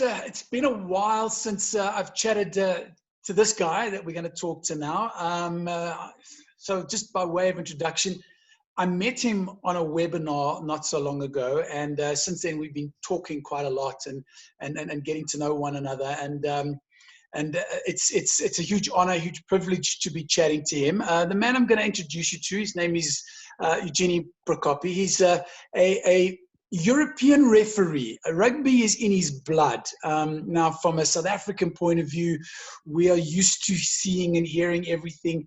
It's been a while since I've chatted to this guy that we're going to talk to now. So just by way of introduction, I met him on a webinar not so long ago, and since then we've been talking quite a lot and getting to know one another. And it's a huge honor, a huge privilege to be chatting to him. The man I'm going to introduce you to, his name is Eugeniu Procopi. He's a European referee. Rugby is in his blood. Now, from a South African point of view, we are used to seeing and hearing everything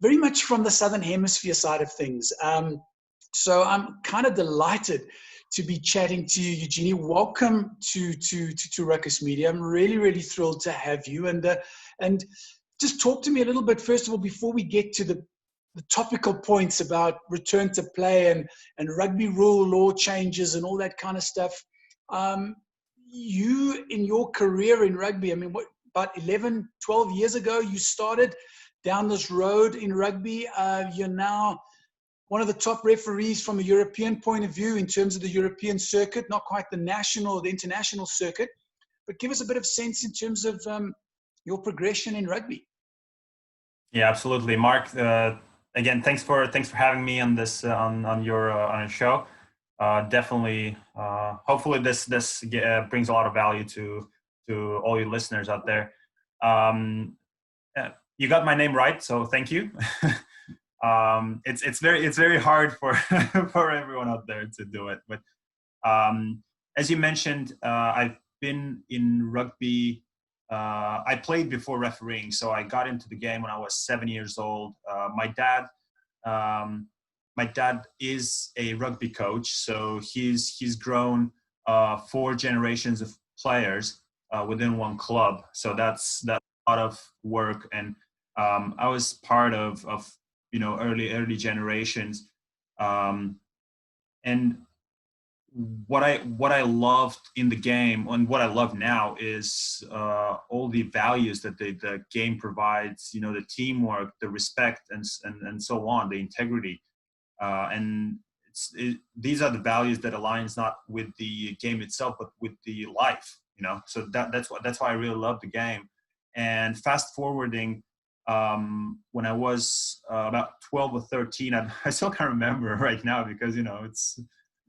very much from the Southern Hemisphere side of things. So I'm kind of delighted to be chatting to you, Eugeniu. Welcome to Ruckus Media. I'm really, really thrilled to have you. And just talk to me a little bit, first of all, before we get to the topical points about return to play and rugby rule law changes and all that kind of stuff. You, in your career in rugby, I mean, what, about 11, 12 years ago, you started down this road in rugby. You're now one of the top referees from a European point of view in terms of the European circuit, not quite the national or the international circuit, but give us a bit of sense in terms of your progression in rugby. Yeah, absolutely, Mark. Again, thanks for having me on this on your show. Definitely, hopefully this brings a lot of value to all your listeners out there. You got my name right, so thank you. It's very hard for for everyone out there to do it, but as you mentioned, I've been in rugby. I played before refereeing, so I got into the game when I was 7 years old. My dad is a rugby coach, so he's grown 4 generations of players within one club. So that's a lot of work, and I was part of early generations, and what I loved in the game and what I love now is all the values that the game provides. You know, the teamwork, the respect, and so on, the integrity, and these are the values that aligns not with the game itself, but with the life. You know, so that's why I really love the game. And fast forwarding, when I was about 12 or 13, I still can't remember right now because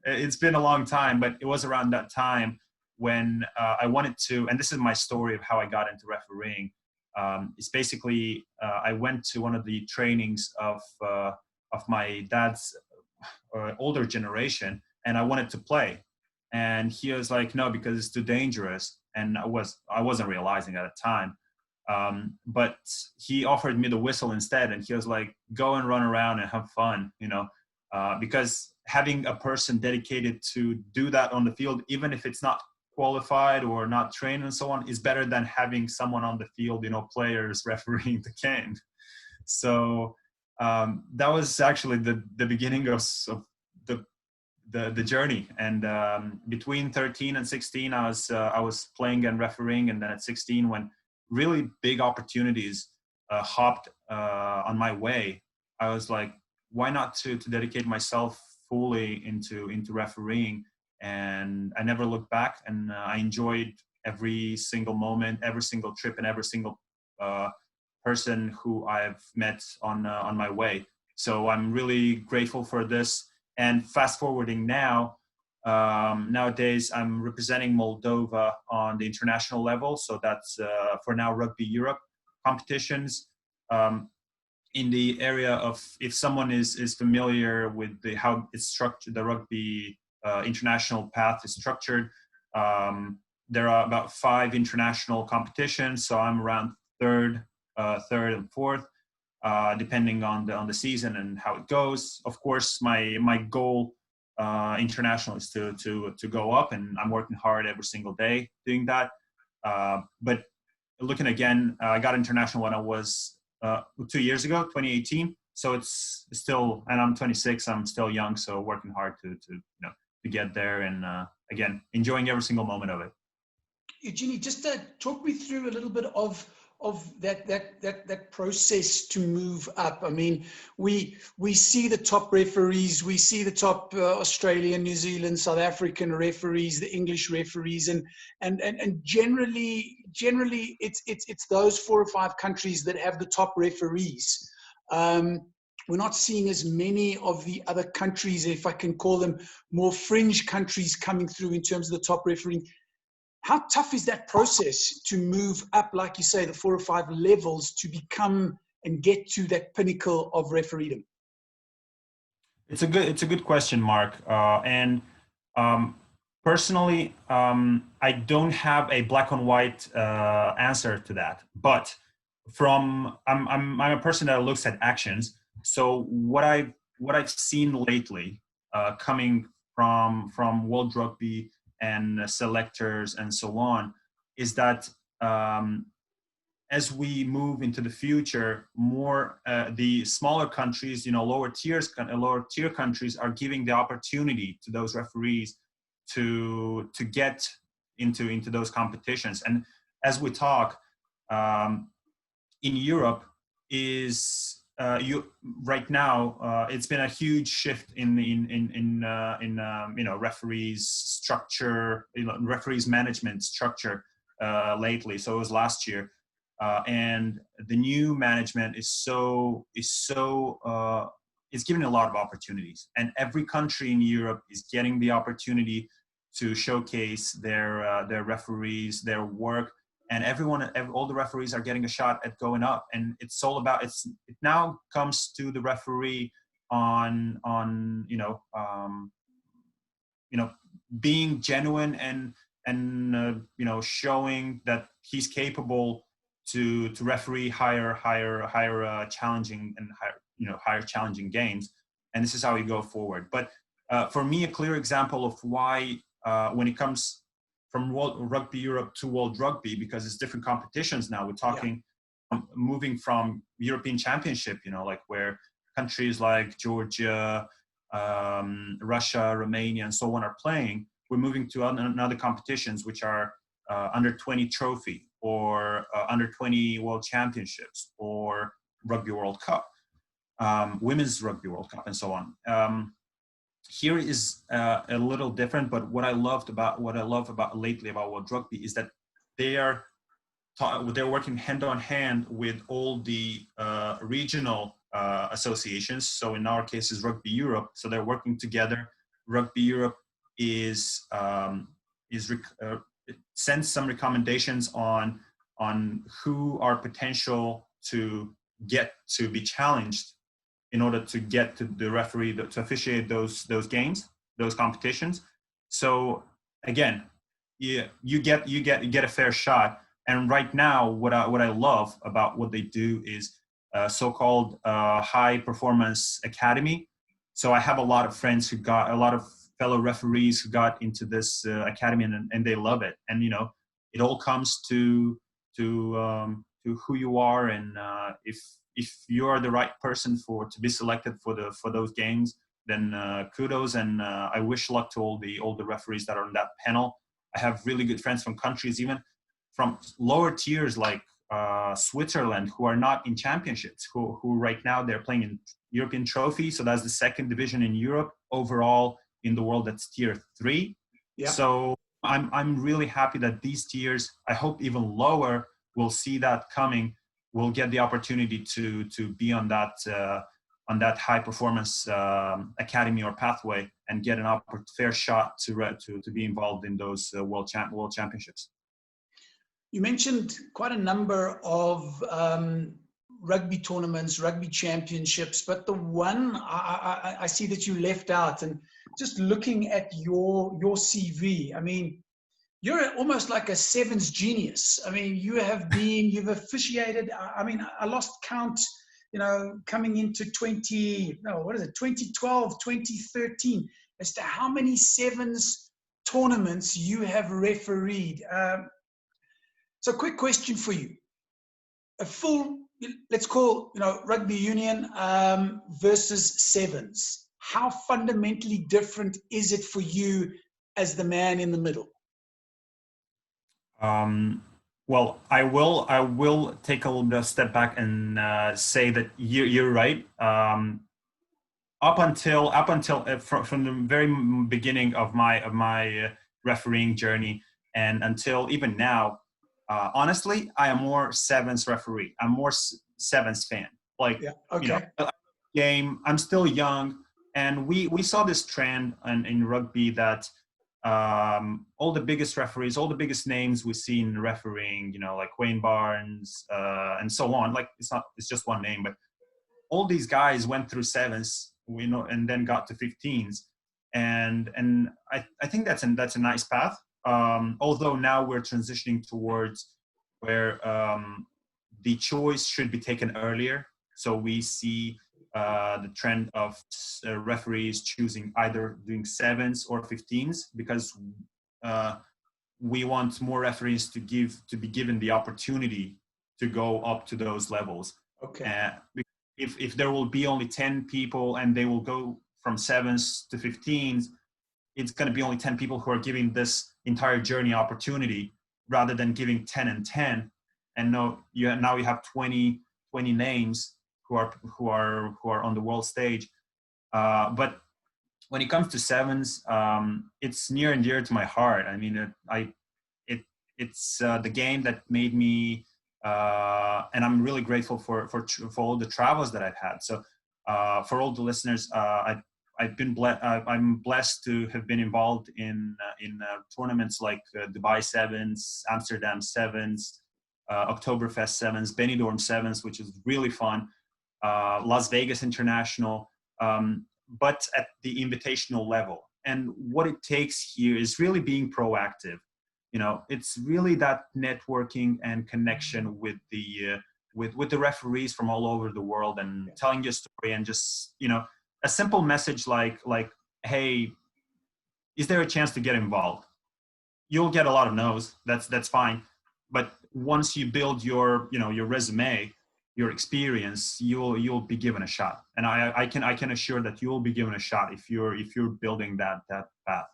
it's been a long time, but it was around that time when I wanted to, and this is my story of how I got into refereeing. It's basically, I went to one of the trainings of my dad's older generation, and I wanted to play. And he was like, no, because it's too dangerous. And I wasn't realizing at the time. But he offered me the whistle instead. And he was like, go and run around and have fun, because having a person dedicated to do that on the field, even if it's not qualified or not trained and so on, is better than having someone on the field, players refereeing the game. So that was actually the beginning of the journey. And between 13 and 16, I was playing and refereeing. And then at 16, when really big opportunities hopped on my way, I was like, why not to dedicate myself fully into refereeing? And I never looked back, and I enjoyed every single moment, every single trip, and every single person who I've met on my way. So I'm really grateful for this. And fast forwarding now, nowadays I'm representing Moldova on the international level. So that's for now Rugby Europe competitions. In the area of, if someone is familiar with how it's structured, the rugby international path is structured, there are about 5 international competitions. So I'm around third and fourth, depending on the season and how it goes. Of course, my goal international is to go up, and I'm working hard every single day doing that. But looking again, I got international when I was 2 years ago, 2018. So it's still, and I'm 26. I'm still young, so working hard to get there, and again enjoying every single moment of it. Eugenie, just talk me through a little bit of of that process to move up? I mean, we see the top referees, we see the top Australian, New Zealand, South African referees, the English referees, and generally it's those 4 or 5 countries that have the top referees. We're not seeing as many of the other countries, if I can call them more fringe countries, coming through in terms of the top refereeing. How tough is that process to move up, like you say, the 4 or 5 levels to become and get to that pinnacle of refereedom? It's a good question, Mark. Personally, I don't have a black and white answer to that. But I'm a person that looks at actions. So what I've seen lately, coming from World Rugby and selectors and so on, is that as we move into the future, more the smaller countries, lower tier countries, are giving the opportunity to those referees to get into those competitions. And as we talk, in Europe is right now it's been a huge shift in referees structure, referees management structure lately. So it was last year, and the new management is giving a lot of opportunities, and every country in Europe is getting the opportunity to showcase their referees, their work. And all the referees are getting a shot at going up. And it's all about, it now comes to the referee on being genuine and showing that he's capable to referee higher challenging and higher challenging games. And this is how you go forward. But for me, a clear example of why when it comes from World Rugby Europe to World Rugby, because it's different competitions now. We're talking moving from European Championship, like where countries like Georgia, Russia, Romania, and so on are playing. We're moving to another competitions, which are under 20 trophy, or under 20 World Championships, or Rugby World Cup, Women's Rugby World Cup, and so on. Here is a little different, but what I love about lately about World Rugby is that they're working hand on hand with all the regional associations. So in our case is Rugby Europe. So they're working together. Rugby Europe sends some recommendations on who are potential to get to be challenged in order to get to the referee to officiate those games, those competitions. So again, you get a fair shot. And right now, what I love about what they do is so-called high performance academy. So I have a lot of friends a lot of fellow referees who got into this academy, and they love it. And it all comes to who you are, and if you are the right person to be selected for those games, then kudos, and I wish luck to all the referees that are on that panel. I have really good friends from countries, even from lower tiers like Switzerland, who are not in championships, who right now they're playing in European Trophy. So that's the second division in Europe. Overall in the world, that's tier 3. Yeah. So I'm really happy that these tiers, I hope even lower, will see that coming. Will get the opportunity to be on that high performance academy or pathway, and get an fair shot to be involved in those world championships. You mentioned quite a number of rugby tournaments, rugby championships, but the one I see that you left out, and just looking at your CV, I mean, you're almost like a sevens genius. I mean, you've officiated. I mean, I lost count, coming into 2012, 2013, as to how many sevens tournaments you have refereed. So quick question for you. A full, let's call, rugby union versus sevens. How fundamentally different is it for you as the man in the middle? Well, I will take a little bit of step back and say that you're right. Up until from the very beginning of my refereeing journey and until even now, honestly, I am more sevens referee. I'm more sevens fan. Like, Yeah. you know, Okay. game. I'm still young, and we saw this trend in rugby that all the biggest referees, all the biggest names we see in refereeing, like Wayne Barnes and so on. Like it's just one name, but all these guys went through sevens, and then got to 15s, and I think that's a nice path. Although now we're transitioning towards where the choice should be taken earlier. So we see the trend of referees choosing either doing sevens or 15s because uh, we want more referees to be given the opportunity to go up to those levels. Okay. Uh, if there will be only 10 people and they will go from sevens to 15s, it's going to be only 10 people who are giving this entire journey opportunity rather than giving 10 and 10. And now you have 20 names who are on the world stage. But when it comes to sevens, it's near and dear to my heart. I mean, it's the game that made me, and I'm really grateful for all the travels that I've had. So for all the listeners, I'm blessed to have been involved in tournaments like Dubai Sevens, Amsterdam Sevens, Oktoberfest Sevens, Benidorm Sevens, which is really fun, Las Vegas International, but at the invitational level. And what it takes here is really being proactive. It's really that networking and connection with the with the referees from all over the world and telling your story and just a simple message like hey, is there a chance to get involved? You'll get a lot of no's. That's fine, but once you build your your resume, your experience, you'll be given a shot. And I can assure that you'll be given a shot if you're building that path.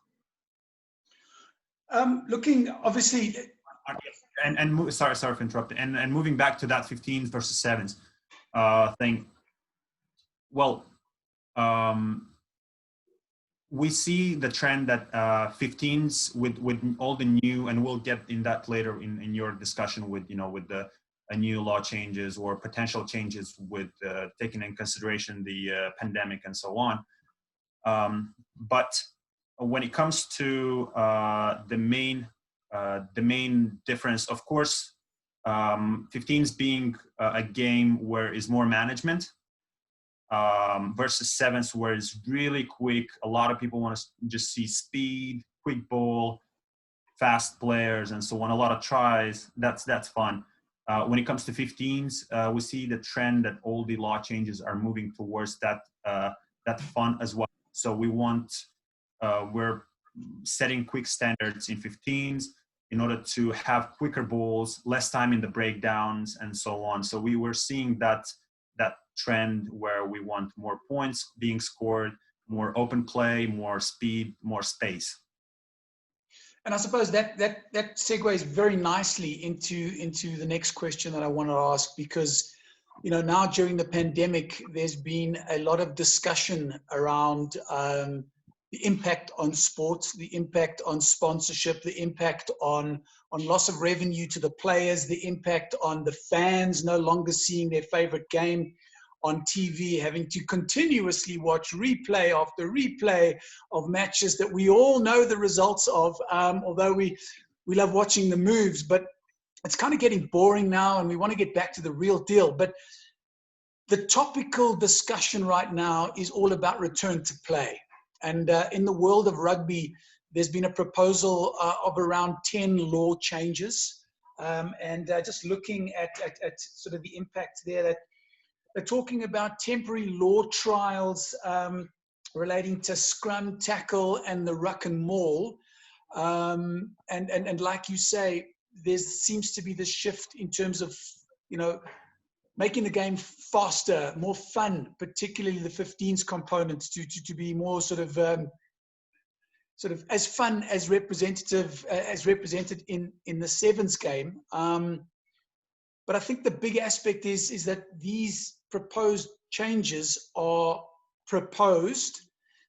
Looking obviously. Sorry for interrupting. And moving back to that 15s versus sevens thing. Well, we see the trend that 15s with all the new, and we'll get in that later in your discussion with with the new law changes or potential changes with taking in consideration the pandemic and so on. But when it comes to the main difference, of course, 15s being a game where is more management versus sevens where it's really quick. A lot of people want to just see speed, quick ball, fast players, and so on. A lot of tries. That's fun. When it comes to 15s, we see the trend that all the law changes are moving towards that fun as well. So we're setting quick standards in 15s in order to have quicker balls, less time in the breakdowns, and so on. So we were seeing that trend where we want more points being scored, more open play, more speed, more space. And I suppose that segues very nicely into the next question that I want to ask, because now during the pandemic, there's been a lot of discussion around the impact on sports, the impact on sponsorship, the impact on loss of revenue to the players, the impact on the fans no longer seeing their favorite game on TV, having to continuously watch replay after replay of matches that we all know the results of, although we love watching the moves, but it's kind of getting boring now and we want to get back to the real deal. But the topical discussion right now is all about return to play. And in the world of rugby, there's been a proposal of around 10 law changes. And just looking at sort of the impact there, that they're talking about temporary law trials relating to scrum, tackle, and the ruck and maul. And like you say, there seems to be this shift in terms of, making the game faster, more fun, particularly the 15s components to be more sort of sort of as fun as represented in the sevens game. But I think the big aspect is that these proposed changes are proposed.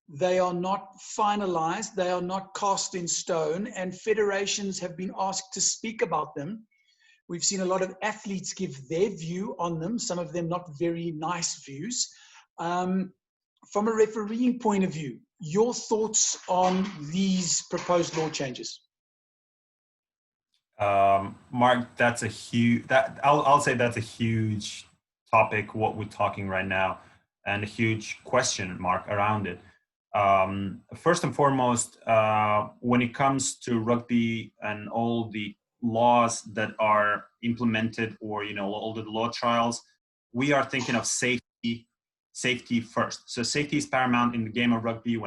They are not finalized. They are not cast in stone, and federations have been asked to speak about them. We've seen a lot of athletes give their view on them, some of them not very nice views. From a refereeing point of view, your thoughts on these proposed law changes? Mark, that's a huge, I'll say that's a huge topic, what we're talking right now, and a huge question mark around it. First and foremost, when it comes to rugby and all the laws that are implemented, or all the law trials, we are thinking of safety first. So safety is paramount in the game of rugby,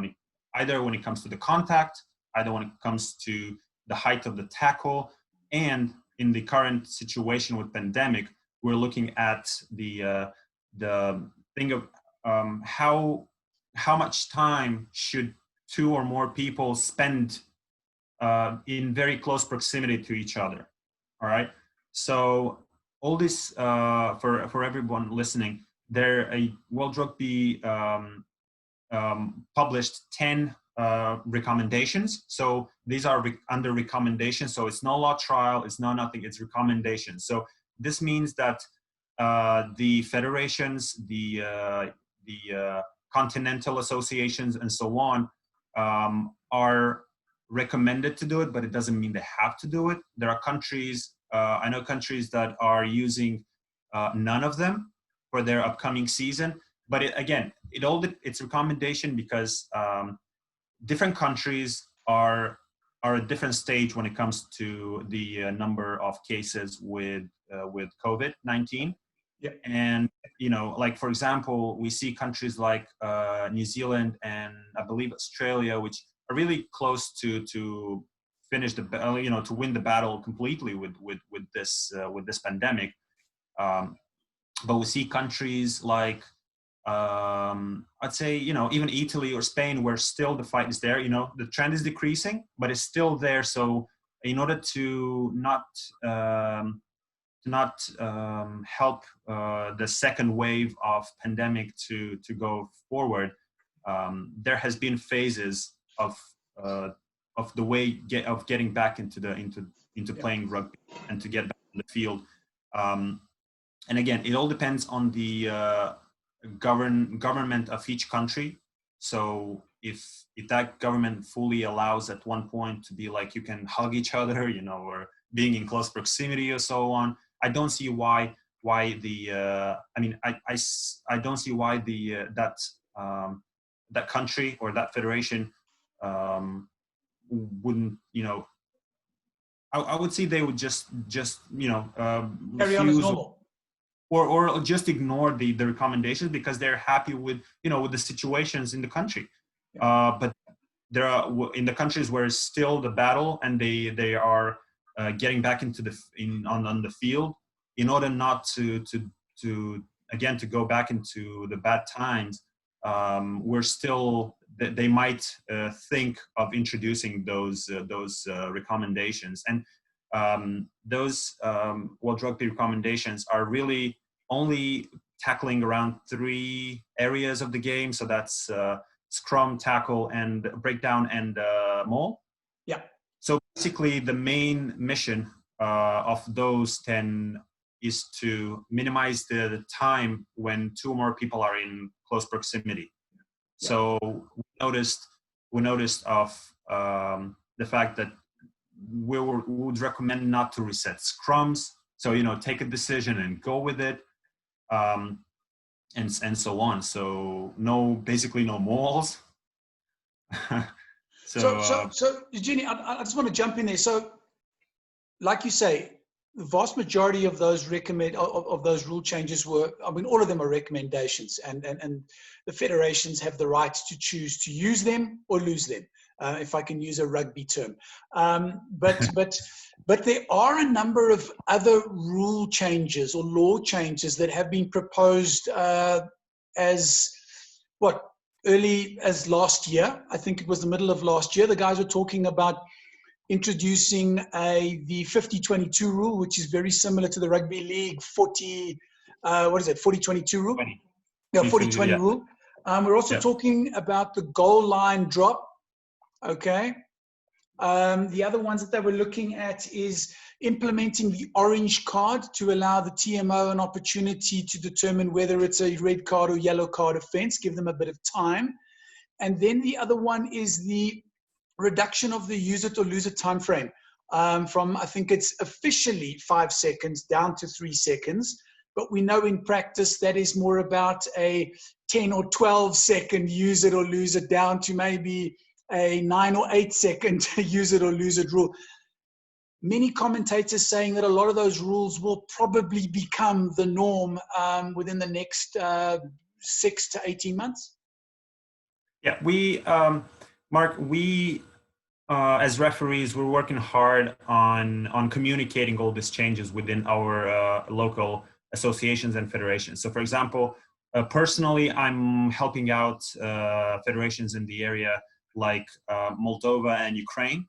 either when it comes to the contact, either when it comes to the height of the tackle, and in the current situation with pandemic, we're looking at the thing of how much time should two or more people spend in very close proximity to each other. All right. So all this for everyone listening, World Rugby published 10 recommendations. So these are under recommendations. So it's no law trial, it's no nothing, it's recommendations. So this means that the federations, the continental associations, and so on are recommended to do it, but it doesn't mean they have to do it. There are countries, I know countries that are using none of them for their upcoming season. But it's recommendation because different countries are at a different stage when it comes to the number of cases with COVID-19. Yeah. And like for example, we see countries like New Zealand and I believe Australia, which are really close to finish to win the battle completely with this pandemic. But we see countries like I'd say, even Italy or Spain, where still the fight is there, the trend is decreasing, but it's still there. So in order to not help the second wave of pandemic to go forward, there has been phases of the way of getting back into playing rugby and to get back in the field. And again, it all depends on the government of each country. So if that government fully allows at one point to be like you can hug each other, or being in close proximity or so on, I don't see why the I don't see why that country or that federation wouldn't, I would say they would just carry on as normal. Or just ignore the recommendations because they're happy with with the situations in the country. But there are in the countries where it's still the battle and they are getting back into on the field, in order not to go back into the bad times. They might think of introducing those recommendations. And those World Rugby recommendations are really only tackling around 3 areas of the game. So that's scrum, tackle, and breakdown, and maul. Yeah. So basically the main mission of those 10 is to minimize the time when 2 or more people are in close proximity. Yeah. So we noticed of the fact that we would recommend not to reset scrums. So, take a decision and go with it, and so on. So basically no mauls. So Eugeniu, I just want to jump in there. So, like you say, the vast majority of those rule changes were, all of them are recommendations, and the federations have the right to choose to use them or lose them, if I can use a rugby term. But there are a number of other rule changes or law changes that have been proposed as early as last year. I think it was the middle of last year. The guys were talking about introducing the 50-22 rule, which is very similar to the rugby league 40-22 rule? 20. Yeah, 40-20 Yeah. rule. We're also talking about the goal line drop. Okay. The other ones that they were looking at is implementing the orange card to allow the TMO an opportunity to determine whether it's a red card or yellow card offense, give them a bit of time. And then the other one is the reduction of the use it or lose it time frame from, I think it's officially 5 seconds down to 3 seconds. But we know in practice that is more about a 10 or 12 second use it or lose it down to maybe a 9 or 8 second use it or lose it rule. Many commentators saying that a lot of those rules will probably become the norm within the next 6 to 18 months. Yeah, Mark, as referees, we're working hard on communicating all these changes within our local associations and federations. So, for example, personally, I'm helping out federations in the area like Moldova and Ukraine.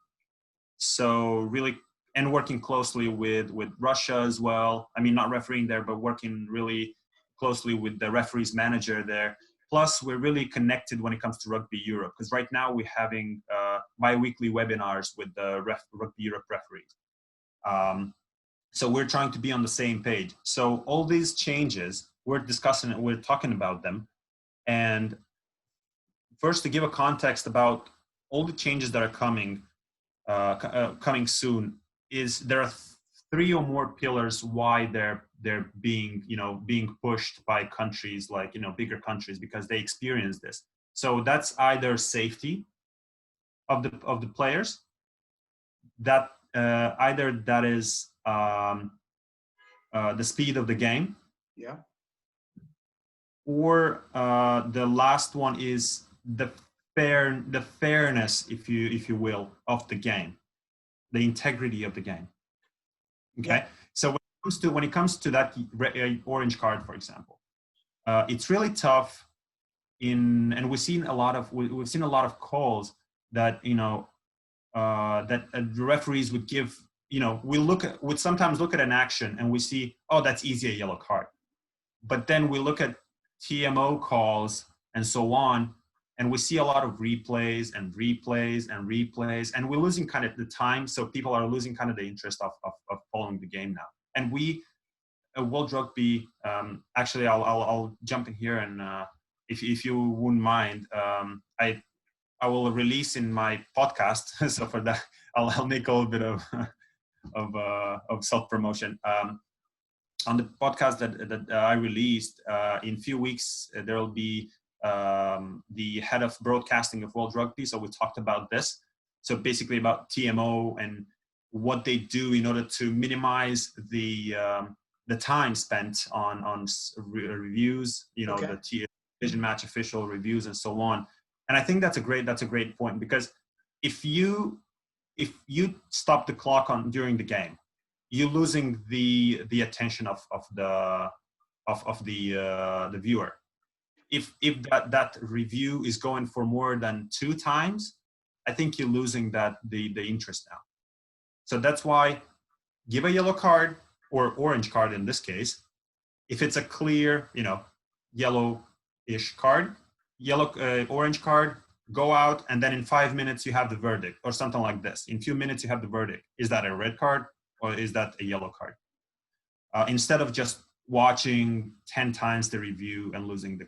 So really, and working closely with Russia as well. I mean, not refereeing there, but working really closely with the referees manager there. Plus, we're really connected when it comes to Rugby Europe, because right now we're having bi-weekly webinars with the Rugby Europe referees. So we're trying to be on the same page. So all these changes, we're discussing it, we're talking about them. And first, to give a context about all the changes that are coming soon, is there are 3 or more pillars why they're being pushed by countries like bigger countries, because they experience this. So that's either safety of the players, that either that is the speed of the game, yeah, or the last one is the fairness, if you will, of the game, the integrity of the game. Okay, yeah. So when it comes to that orange card, for example, it's really tough. And we've seen a lot of calls that that the referees would give. Would sometimes look at an action and we see, oh, that's easy, a yellow card. But then we look at TMO calls and so on, and we see a lot of replays, and we're losing kind of the time. So people are losing kind of the interest of following the game now. And we, World Rugby, actually, I'll jump in here, and if you wouldn't mind, I will release in my podcast. So for that, I'll make a little bit of self promotion. On the podcast that I released in a few weeks, there will be the head of broadcasting of World Rugby. So we talked about this. So basically about TMO and what they do in order to minimize the time spent on reviews, okay, the division match official reviews and so on. And I think that's a great point, because if you stop the clock during the game, you're losing the attention of the viewer. If that review is going for more than 2 times, I think you're losing the interest now. So that's why give a yellow card or orange card in this case. If it's a clear, yellow-ish card, orange card, go out, and then in 5 minutes you have the verdict, or something like this. In a few minutes you have the verdict. Is that a red card or is that a yellow card? Instead of just watching 10 times the review and losing the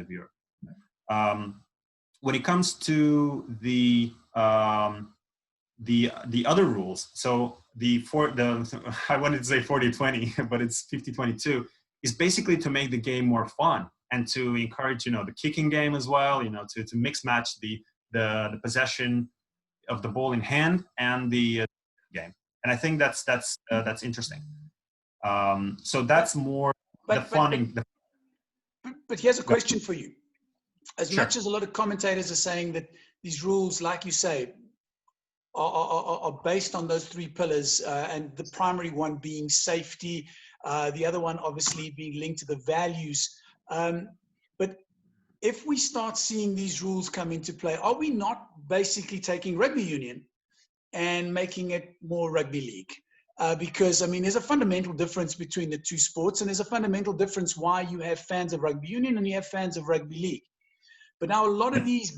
viewer. When it comes to the other rules, so I wanted to say 40-20, but it's 50-22, is basically to make the game more fun and to encourage the kicking game as well, to mix match the possession of the ball in hand and the game. And I think that's interesting. So that's more the fun. But here's a question for you. As Sure. much as a lot of commentators are saying that these rules, like you say, are based on those 3 pillars, and the primary one being safety, the other one obviously being linked to the values. But if we start seeing these rules come into play, are we not basically taking rugby union and making it more rugby league? Because, I mean, there's a fundamental difference between the two sports, and there's a fundamental difference why you have fans of rugby union and you have fans of rugby league. But now a lot of these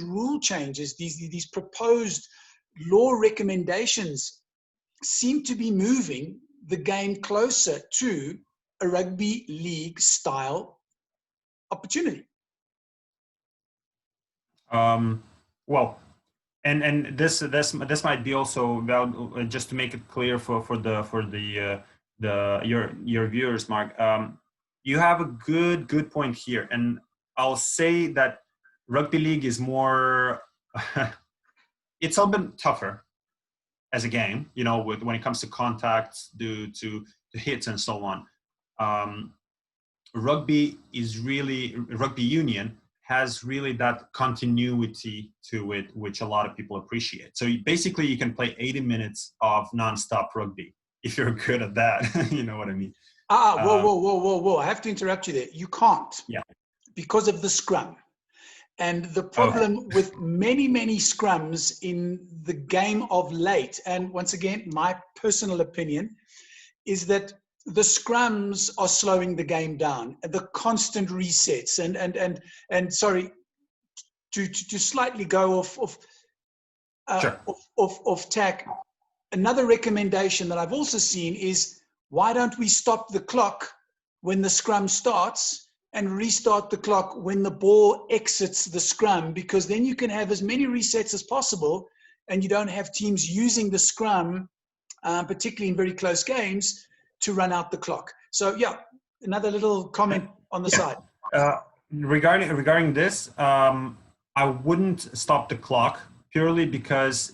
rule changes, these proposed law recommendations seem to be moving the game closer to a rugby league style opportunity. Well, and this might be also about, just to make it clear for your viewers, Mark. You have a good point here, and I'll say that rugby league is more. It's a bit tougher as a game, you know, when it comes to contacts, due to hits and so on. Rugby union has really that continuity to it, which a lot of people appreciate. So basically you can play 80 minutes of nonstop rugby if you're good at that. You know what I mean? Whoa. I have to interrupt you there. You can't. Yeah. Because of the scrum. And the problem with many scrums in the game of late, and once again, my personal opinion, is that the scrums are slowing the game down. The constant resets and sorry, to slightly go off tack. Another recommendation that I've also seen is, why don't we stop the clock when the scrum starts and restart the clock when the ball exits the scrum, because then you can have as many resets as possible and you don't have teams using the scrum, particularly in very close games, to run out the clock. So yeah, another little comment on the side. Regarding this, I wouldn't stop the clock purely because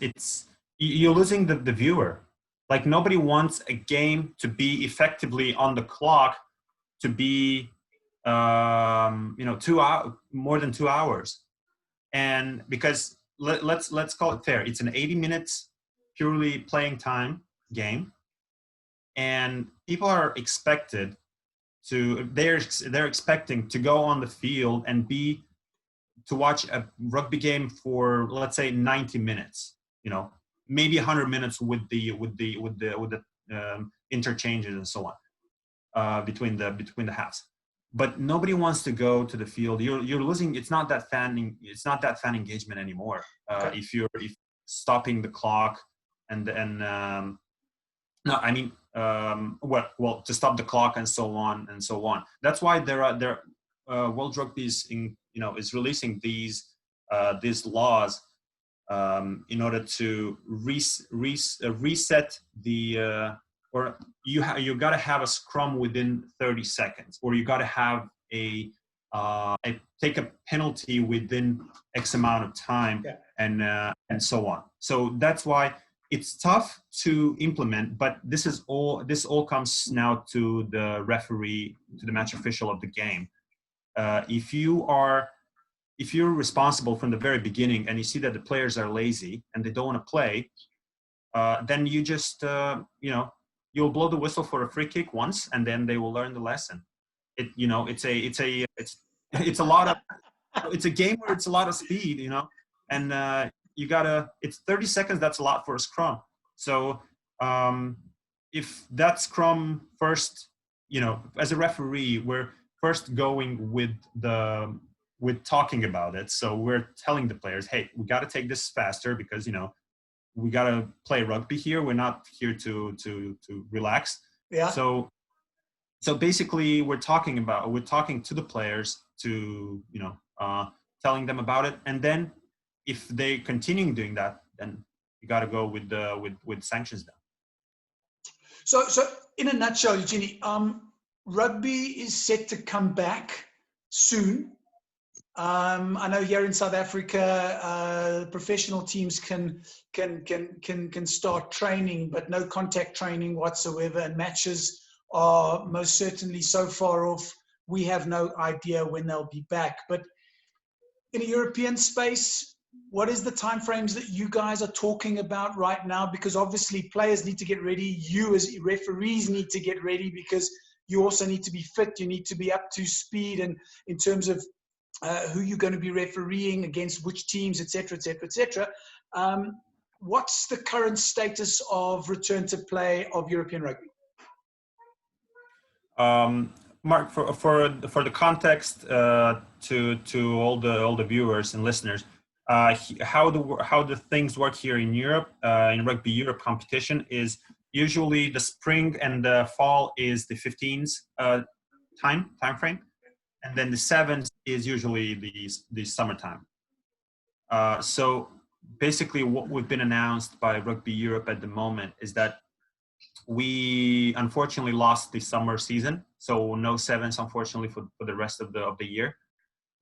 you're losing the viewer. Like, nobody wants a game to be effectively on the clock to be more than 2 hours. And because let's call it fair, it's an 80 minutes purely playing time game, and people are expected to they're expecting to go on the field and to watch a rugby game for, let's say, 90 minutes, you know, maybe 100 minutes with the interchanges and so on, between the halves. But nobody wants to go to the field. You're losing. It's not that fan engagement anymore. If you're stopping the clock to stop the clock and so on. That's why World Rugby is releasing these laws in order to reset the. Or you got to have a scrum within 30 seconds, or you got to have take a penalty within X amount of time, and so on. So that's why it's tough to implement. But this all comes now to the referee, to the match official of the game. If you're responsible from the very beginning and you see that the players are lazy and they don't want to play, then you just you'll blow the whistle for a free kick once, and then they will learn the lesson. It's a game where it's a lot of speed, you know, and it's 30 seconds. That's a lot for a scrum. So if that scrum first, as a referee, we're first going with talking about it. So we're telling the players, hey, we got to take this faster because, we got to play rugby here. We're not here to relax. Yeah. So basically we're talking to the players to, telling them about it. And then if they continue doing that, then you got to go with sanctions down. So in a nutshell, Eugeniu, rugby is set to come back soon. I know here in South Africa, professional teams can start training, but no contact training whatsoever, and matches are most certainly so far off. We have no idea when they'll be back. But in a European space, what is the timeframes that you guys are talking about right now? Because obviously players need to get ready. You as referees need to get ready because you also need to be fit. You need to be up to speed, and in terms of who you're going to be refereeing against, which teams, etc., etc., etc. What's the current status of return to play of European rugby? Mark, for the context to all the viewers and listeners, how the things work here in Europe in Rugby Europe competition is usually the spring and the fall is the 15s time frame, and then the 7s is usually the summertime. So basically, what we've been announced by Rugby Europe at the moment is that we unfortunately lost the summer season, so no 7s unfortunately for the rest of the year.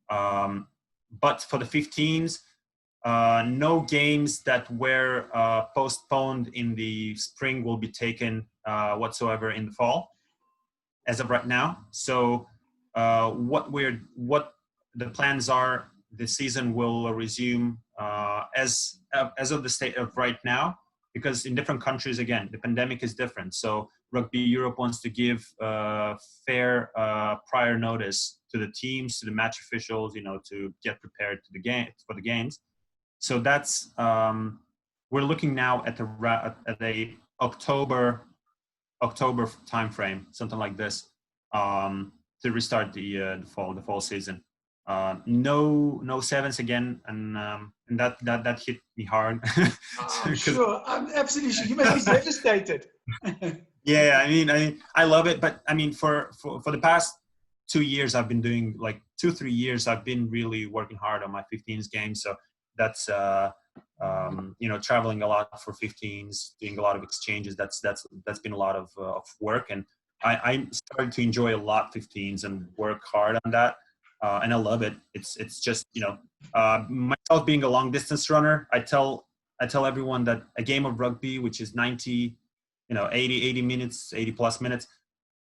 But for the 15s, no games that were postponed in the spring will be taken whatsoever in the fall, as of right now. So what the plans are, the season will resume as of the state of right now. Because in different countries, again, the pandemic is different. So Rugby Europe wants to give fair prior notice to the teams, to the match officials, to get prepared to for the games. So that's we're looking now at a October timeframe, something like this, to restart the fall season. No 7s again, and that hit me hard. I'm sure. I'm absolutely sure. You must be devastated. Yeah, I mean, I love it, but I mean, for the past 2 years, I've been doing 2-3 years. I've been really working hard on my 15s game. So that's traveling a lot for 15s, doing a lot of exchanges. That's been a lot of work, and I started to enjoy a lot 15s and work hard on that. And I love it. It's just, myself being a long distance runner, I tell everyone that a game of rugby, which is 90, 80 minutes, 80 plus minutes,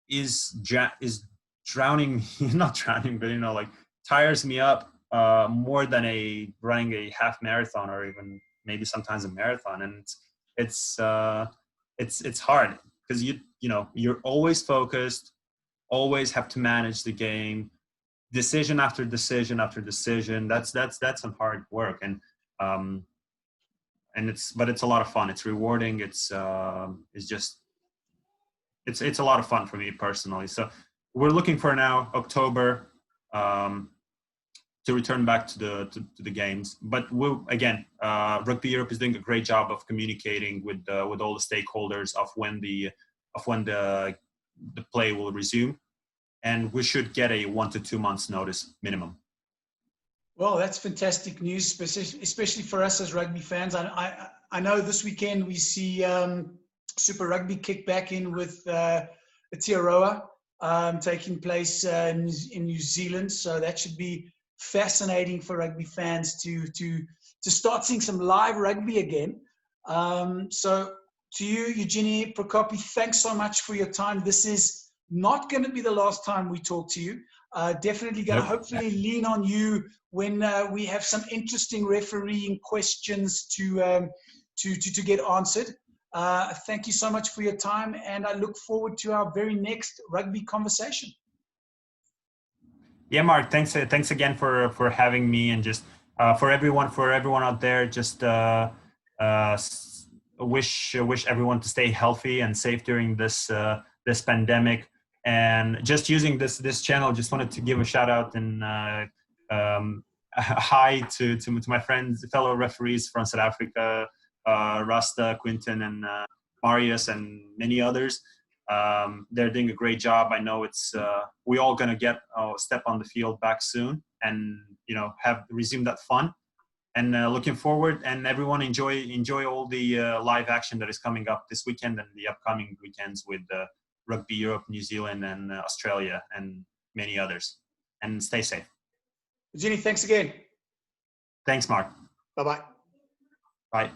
is drowning, not drowning, but tires me up more than running a half marathon or even maybe sometimes a marathon. And it's hard because you're always focused, always have to manage the game. Decision after decision after decision. That's some hard work, and it's a lot of fun. It's rewarding. It's a lot of fun for me personally. So we're looking for now October to return back to the games. But Rugby Europe is doing a great job of communicating with all the stakeholders of when the play will resume. And we should get a 1 to 2 months notice minimum. Well, that's fantastic news, especially for us as rugby fans. I know this weekend we see Super Rugby kick back in with Aotearoa taking place in New Zealand. So that should be fascinating for rugby fans to start seeing some live rugby again. So to you, Eugeniu Procopi, thanks so much for your time. This is not going to be the last time we talk to you. Definitely going to hopefully lean on you when we have some interesting refereeing questions to get answered. Thank you so much for your time, and I look forward to our very next rugby conversation. Yeah, Mark, thanks again for having me, and just for everyone out there, just wish everyone to stay healthy and safe during this pandemic. And just using this channel, just wanted to give a shout out and hi to my friends, fellow referees from South Africa, Rasta, Quinton, and Marius, and many others. They're doing a great job. I know we all gonna get step on the field back soon, and have resumed that fun. And looking forward, and everyone enjoy all the live action that is coming up this weekend and the upcoming weekends with Rugby Europe, New Zealand, and Australia, and many others. And stay safe. Eugeniu, thanks again. Thanks, Mark. Bye-bye. Bye.